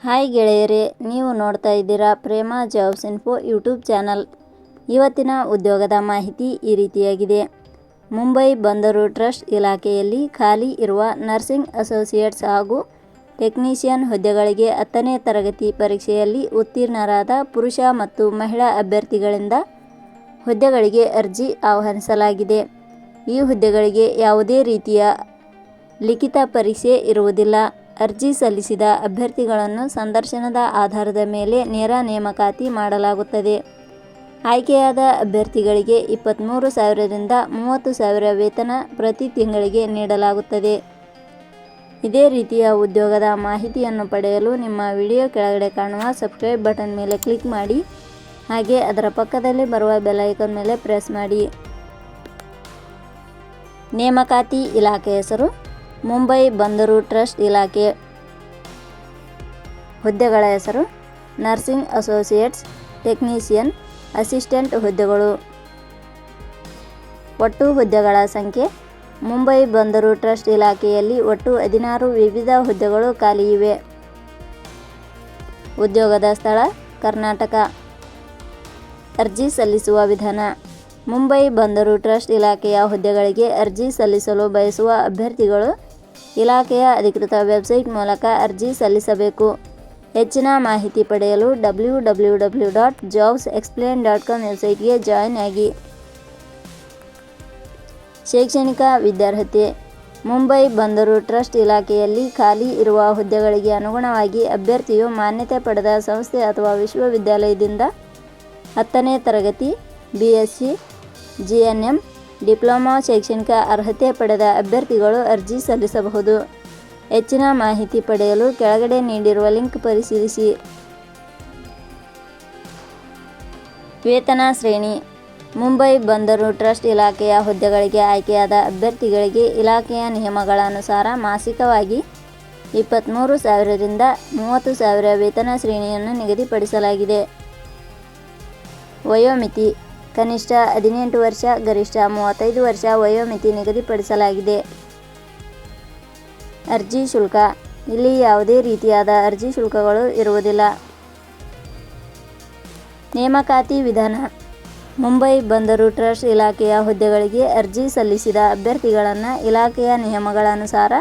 Hi ಗೆಳೆಯರೇ, ನೀವು ನೋಡ್ತಾ ಇದ್ದೀರಾ ಪ್ರೇಮ ಜಾಬ್ಸ್ ಇನ್ಫೋ ಯೂಟ್ಯೂಬ್ ಚಾನಲ್. ಇವತ್ತಿನ ಉದ್ಯೋಗದ ಮಾಹಿತಿ ಈ ರೀತಿಯಾಗಿದೆ. ಮುಂಬೈ ಬಂದರು ಟ್ರಸ್ಟ್ ಇಲಾಖೆಯಲ್ಲಿ ಖಾಲಿ ಇರುವ ನರ್ಸಿಂಗ್ ಅಸೋಸಿಯೇಟ್ಸ್ ಹಾಗೂ ಟೆಕ್ನಿಷಿಯನ್ ಹುದ್ದೆಗಳಿಗೆ 10ನೇ ತರಗತಿ ಪರೀಕ್ಷೆಯಲ್ಲಿ ಉತ್ತೀರ್ಣರಾದ ಪುರುಷ ಮತ್ತು ಮಹಿಳಾ ಅಭ್ಯರ್ಥಿಗಳಿಂದ ಹುದ್ದೆಗಳಿಗೆ ಅರ್ಜಿ ಆಹ್ವಾನಿಸಲಾಗಿದೆ. ಈ ಹುದ್ದೆಗಳಿಗೆ ಯಾವುದೇ ರೀತಿಯ ಲಿಖಿತ ಪರೀಕ್ಷೆ ಇರುವುದಿಲ್ಲ. ಅರ್ಜಿ ಸಲ್ಲಿಸಿದ ಅಭ್ಯರ್ಥಿಗಳನ್ನು ಸಂದರ್ಶನದ ಆಧಾರದ ಮೇಲೆ ನೇರ ನೇಮಕಾತಿ ಮಾಡಲಾಗುತ್ತದೆ. ಆಯ್ಕೆಯಾದ ಅಭ್ಯರ್ಥಿಗಳಿಗೆ 23,000 ರಿಂದ 30,000 ವೇತನ ಪ್ರತಿ ತಿಂಗಳಿಗೆ ನೀಡಲಾಗುತ್ತದೆ. ಇದೇ ರೀತಿಯ ಉದ್ಯೋಗದ ಮಾಹಿತಿಯನ್ನು ಪಡೆಯಲು ನಿಮ್ಮ ವಿಡಿಯೋ ಕೆಳಗಡೆ ಕಾಣುವ ಸಬ್ಸ್ಕ್ರೈಬ್ ಬಟನ್ ಮೇಲೆ ಕ್ಲಿಕ್ ಮಾಡಿ, ಹಾಗೆ ಅದರ ಪಕ್ಕದಲ್ಲಿ ಬರುವ ಬೆಲ್ ಐಕಾನ್ ಮೇಲೆ ಪ್ರೆಸ್ ಮಾಡಿ. ನೇಮಕಾತಿ ಇಲಾಖೆ ಹೆಸರು ಮುಂಬೈ ಬಂದರು ಟ್ರಸ್ಟ್ ಇಲಾಖೆ. ಹುದ್ದೆಗಳ ಹೆಸರು ನರ್ಸಿಂಗ್ ಅಸೋಸಿಯೇಟ್ಸ್, ಟೆಕ್ನಿಷಿಯನ್, ಅಸಿಸ್ಟೆಂಟ್ ಹುದ್ದೆಗಳು. ಒಟ್ಟು ಹುದ್ದೆಗಳ ಸಂಖ್ಯೆ ಮುಂಬೈ ಬಂದರು ಟ್ರಸ್ಟ್ ಇಲಾಖೆಯಲ್ಲಿ ಒಟ್ಟು 16 ವಿವಿಧ ಹುದ್ದೆಗಳು ಖಾಲಿ ಇವೆ. ಉದ್ಯೋಗದ ಸ್ಥಳ ಕರ್ನಾಟಕ. ಅರ್ಜಿ ಸಲ್ಲಿಸುವ ವಿಧಾನ: ಮುಂಬೈ ಬಂದರು ಟ್ರಸ್ಟ್ ಇಲಾಖೆಯ ಹುದ್ದೆಗಳಿಗೆ ಅರ್ಜಿ ಸಲ್ಲಿಸಲು ಬಯಸುವ ಅಭ್ಯರ್ಥಿಗಳು ಇಲಾಖೆಯ ಅಧಿಕೃತ ವೆಬ್ಸೈಟ್ ಮೂಲಕ ಅರ್ಜಿ ಸಲ್ಲಿಸಬೇಕು. ಹೆಚ್ಚಿನ ಮಾಹಿತಿ ಪಡೆಯಲು www.jobsexplain.com ವೆಬ್ಸೈಟ್ಗೆ ಜಾಯಿನ್ ಆಗಿ. ಶೈಕ್ಷಣಿಕ ವಿದ್ಯಾರ್ಹತೆ: ಮುಂಬೈ ಬಂದರು ಟ್ರಸ್ಟ್ ಇಲಾಖೆಯಲ್ಲಿ ಖಾಲಿ ಇರುವ ಹುದ್ದೆಗಳಿಗೆ ಅನುಗುಣವಾಗಿ ಅಭ್ಯರ್ಥಿಯು ಮಾನ್ಯತೆ ಪಡೆದ ಸಂಸ್ಥೆ ಅಥವಾ ವಿಶ್ವವಿದ್ಯಾಲಯದಿಂದ 10ನೇ ತರಗತಿ, BSc, GNM, ಡಿಪ್ಲೊಮಾ ಶೈಕ್ಷಣಿಕ ಅರ್ಹತೆ ಪಡೆದ ಅಭ್ಯರ್ಥಿಗಳು ಅರ್ಜಿ ಸಲ್ಲಿಸಬಹುದು. ಹೆಚ್ಚಿನ ಮಾಹಿತಿ ಪಡೆಯಲು ಕೆಳಗಡೆ ನೀಡಿರುವ ಲಿಂಕ್ ಪರಿಶೀಲಿಸಿ. ವೇತನ ಶ್ರೇಣಿ: ಮುಂಬೈ ಬಂದರು ಟ್ರಸ್ಟ್ ಇಲಾಖೆಯ ಹುದ್ದೆಗಳಿಗೆ ಆಯ್ಕೆಯಾದ ಅಭ್ಯರ್ಥಿಗಳಿಗೆ ಇಲಾಖೆಯ ನಿಯಮಗಳ ಅನುಸಾರ ಮಾಸಿಕವಾಗಿ 23,000 ರಿಂದ 30,000 ವೇತನ ಶ್ರೇಣಿಯನ್ನು ನಿಗದಿಪಡಿಸಲಾಗಿದೆ. ವಯೋಮಿತಿ: ಕನಿಷ್ಠ 18 ವರ್ಷ, ಗರಿಷ್ಠ 35 ವರ್ಷ ವಯೋಮಿತಿ ನಿಗದಿಪಡಿಸಲಾಗಿದೆ. ಅರ್ಜಿ ಶುಲ್ಕ: ಇಲ್ಲಿ ಯಾವುದೇ ರೀತಿಯಾದ ಅರ್ಜಿ ಶುಲ್ಕಗಳು ಇರುವುದಿಲ್ಲ. ನೇಮಕಾತಿ ವಿಧಾನ: ಮುಂಬೈ ಬಂದರು ಟ್ರಸ್ಟ್ ಇಲಾಖೆಯ ಹುದ್ದೆಗಳಿಗೆ ಅರ್ಜಿ ಸಲ್ಲಿಸಿದ ಅಭ್ಯರ್ಥಿಗಳನ್ನು ಇಲಾಖೆಯ ನಿಯಮಗಳ ಅನುಸಾರ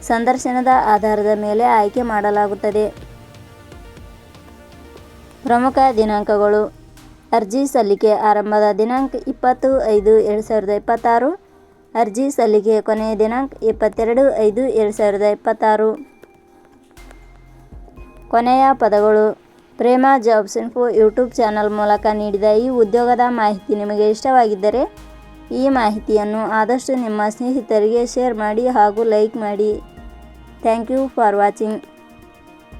ಸಂದರ್ಶನದ ಆಧಾರದ ಮೇಲೆ ಆಯ್ಕೆ ಮಾಡಲಾಗುತ್ತದೆ. ಪ್ರಮುಖ ದಿನಾಂಕಗಳು: ಅರ್ಜಿ ಸಲ್ಲಿಕೆ ಆರಂಭದ ದಿನಾಂಕ 20/5/2026. ಅರ್ಜಿ ಸಲ್ಲಿಕೆ ಕೊನೆಯ ದಿನಾಂಕ 22/5/2026. ಕೊನೆಯ ಪದಗಳು: ಪ್ರೇಮ ಜಾಬ್ಸ್ ಇನ್ಫೋ ಯೂಟ್ಯೂಬ್ ಚಾನಲ್ ಮೂಲಕ ನೀಡಿದ ಈ ಉದ್ಯೋಗದ ಮಾಹಿತಿ ನಿಮಗೆ ಇಷ್ಟವಾಗಿದ್ದರೆ ಈ ಮಾಹಿತಿಯನ್ನು ಆದಷ್ಟು ನಿಮ್ಮ ಸ್ನೇಹಿತರಿಗೆ ಶೇರ್ ಮಾಡಿ ಹಾಗೂ ಲೈಕ್ ಮಾಡಿ. Thank you for watching.